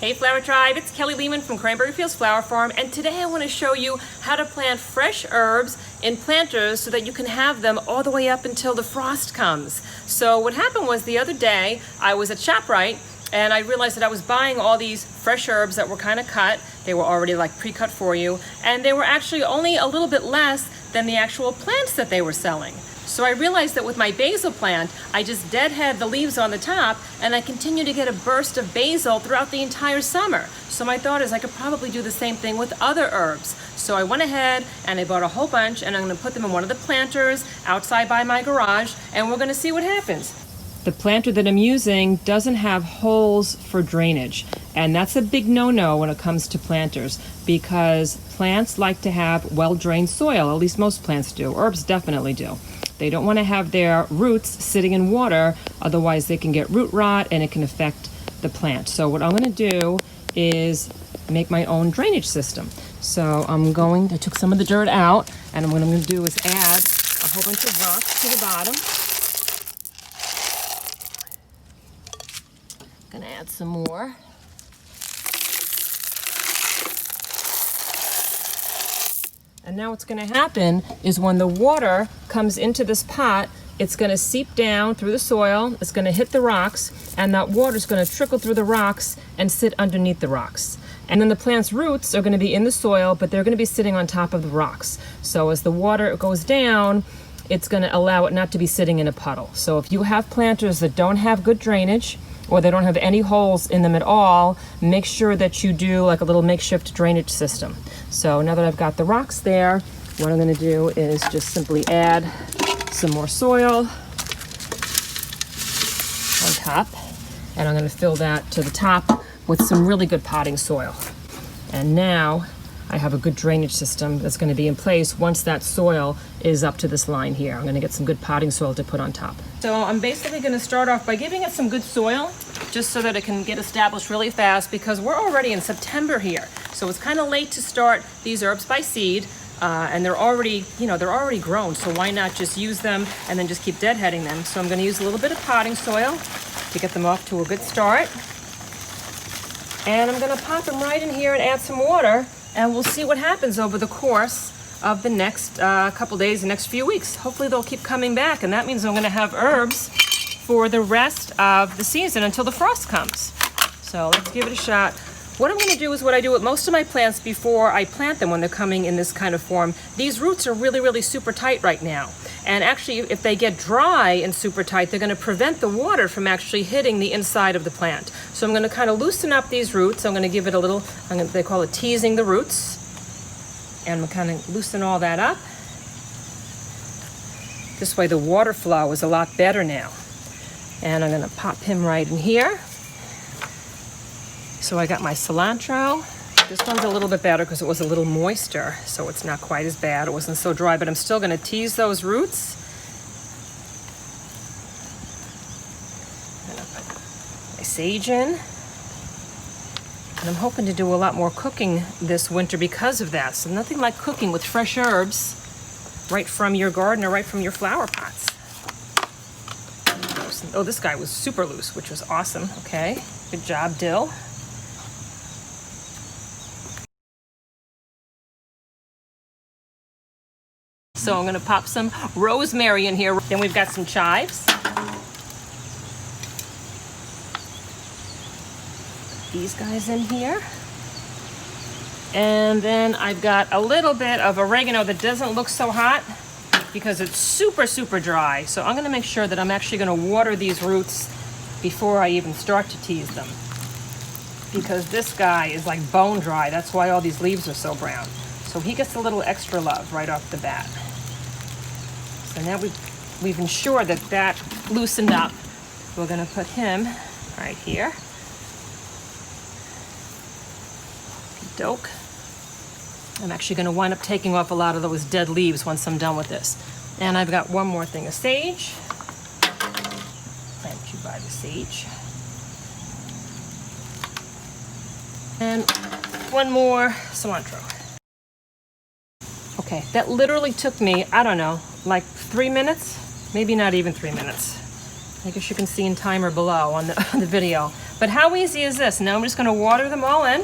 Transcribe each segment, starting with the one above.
Hey Flower Tribe, it's Kelly Lehman from Cranberry Fields Flower Farm, and today I want to show you how to plant fresh herbs in planters so that you can have them all the way up until the frost comes. So what happened was the other day I was at ShopRite and I realized that I was buying all these fresh herbs that were kind of cut. They were already like pre-cut for you, and they were actually only a little bit less than the actual plants that they were selling. So I realized that with my basil plant, I just deadhead the leaves on the top and I continue to get a burst of basil throughout the entire summer. So my thought is I could probably do the same thing with other herbs. So I went ahead and I bought a whole bunch, and I'm gonna put them in one of the planters outside by my garage, and we're gonna see what happens. The planter that I'm using doesn't have holes for drainage, and that's a big no-no when it comes to planters, because plants like to have well-drained soil. At least most plants do. Herbs definitely do. They don't want to have their roots sitting in water, otherwise they can get root rot and it can affect the plant. So what I'm going to do is make my own drainage system. So I took some of the dirt out, and what I'm going to do is add a whole bunch of rocks to the bottom. I'm going to add some more. And now what's going to happen is when the water comes into this pot, it's going to seep down through the soil, it's going to hit the rocks, and that water is going to trickle through the rocks and sit underneath the rocks. And then the plant's roots are going to be in the soil, but they're going to be sitting on top of the rocks. So as the water goes down, it's going to allow it not to be sitting in a puddle. So if you have planters that don't have good drainage, or they don't have any holes in them at all, make sure that you do like a little makeshift drainage system. So now that I've got the rocks there, what I'm going to do is just simply add some more soil on top, and I'm going to fill that to the top with some really good potting soil. And now I have a good drainage system that's going to be in place once that soil is up to this line here. I'm going to get some good potting soil to put on top. So I'm basically going to start off by giving it some good soil, just so that it can get established really fast, because we're already in September here. So it's kind of late to start these herbs by seed, and they're already grown. So why not just use them and then just keep deadheading them? So I'm going to use a little bit of potting soil to get them off to a good start. And I'm going to pop them right in here and add some water, and we'll see what happens over the course of the next couple days, the next few weeks. Hopefully they'll keep coming back, and that means I'm going to have herbs for the rest of the season until the frost comes. So let's give it a shot. What I'm going to do is what I do with most of my plants before I plant them when they're coming in this kind of form. These roots are really, really super tight right now. And actually, if they get dry and super tight, they're going to prevent the water from actually hitting the inside of the plant. So I'm going to kind of loosen up these roots. I'm going to give it a little, they call it teasing the roots. And I'm going to kind of loosen all that up. This way the water flow is a lot better now. And I'm going to pop him right in here. So I got my cilantro. This one's a little bit better because it was a little moister, so it's not quite as bad. It wasn't so dry, but I'm still going to tease those roots. I'm going to put my sage in. And I'm hoping to do a lot more cooking this winter because of that. So nothing like cooking with fresh herbs right from your garden or right from your flower pots. Oh, this guy was super loose, which was awesome. Okay, good job, dill. So I'm gonna pop some rosemary in here. Then we've got some chives. These guys in here. And then I've got a little bit of oregano that doesn't look so hot because it's super, super dry. So I'm gonna make sure that I'm actually gonna water these roots before I even start to tease them, because this guy is like bone dry. That's why all these leaves are so brown. So he gets a little extra love right off the bat. So now we've ensured that that loosened up. We're gonna put him right here. Doke. I'm actually going to wind up taking off a lot of those dead leaves once I'm done with this. And I've got one more thing of sage. Plant you by the sage. And one more cilantro. Okay, that literally took me, I don't know, like 3 minutes, maybe not even 3 minutes. I guess you can see in timer below on the video. But how easy is this? Now I'm just gonna water them all in.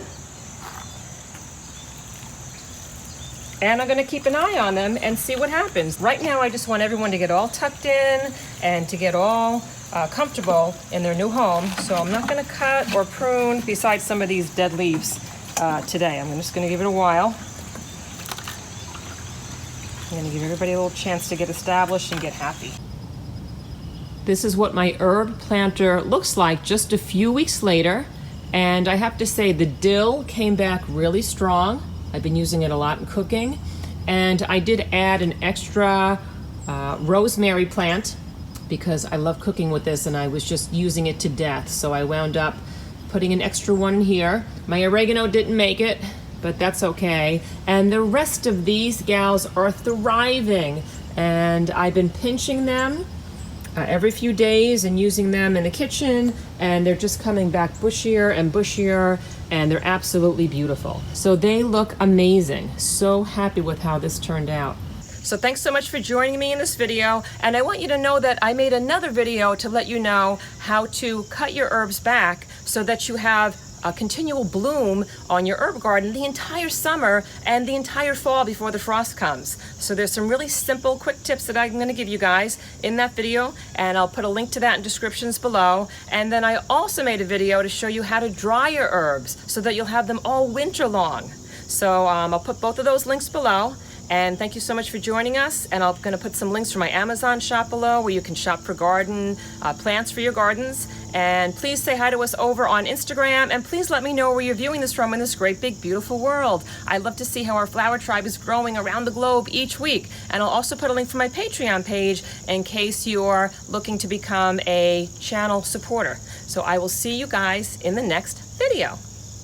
And I'm gonna keep an eye on them and see what happens. Right now, I just want everyone to get all tucked in and to get all comfortable in their new home. So I'm not gonna cut or prune besides some of these dead leaves today. I'm just gonna give it a while. I'm gonna give everybody a little chance to get established and get happy. This is what my herb planter looks like just a few weeks later. And I have to say the dill came back really strong. I've been using it a lot in cooking. And I did add an extra rosemary plant because I love cooking with this and I was just using it to death. So I wound up putting an extra one here. My oregano didn't make it, but that's okay. And the rest of these gals are thriving. And I've been pinching them every few days and using them in the kitchen, and they're just coming back bushier and bushier, and they're absolutely beautiful. So they look amazing. So happy with how this turned out. So thanks so much for joining me in this video, and I want you to know that I made another video to let you know how to cut your herbs back so that you have a continual bloom on your herb garden the entire summer and the entire fall before the frost comes. So there's some really simple, quick tips that I'm going to give you guys in that video, and I'll put a link to that in descriptions below. And then I also made a video to show you how to dry your herbs so that you'll have them all winter long. So I'll put both of those links below. And thank you so much for joining us. And I'm going to put some links for my Amazon shop below where you can shop for garden plants for your gardens. And please say hi to us over on Instagram. And please let me know where you're viewing this from in this great, big, beautiful world. I love to see how our flower tribe is growing around the globe each week. And I'll also put a link for my Patreon page in case you're looking to become a channel supporter. So I will see you guys in the next video.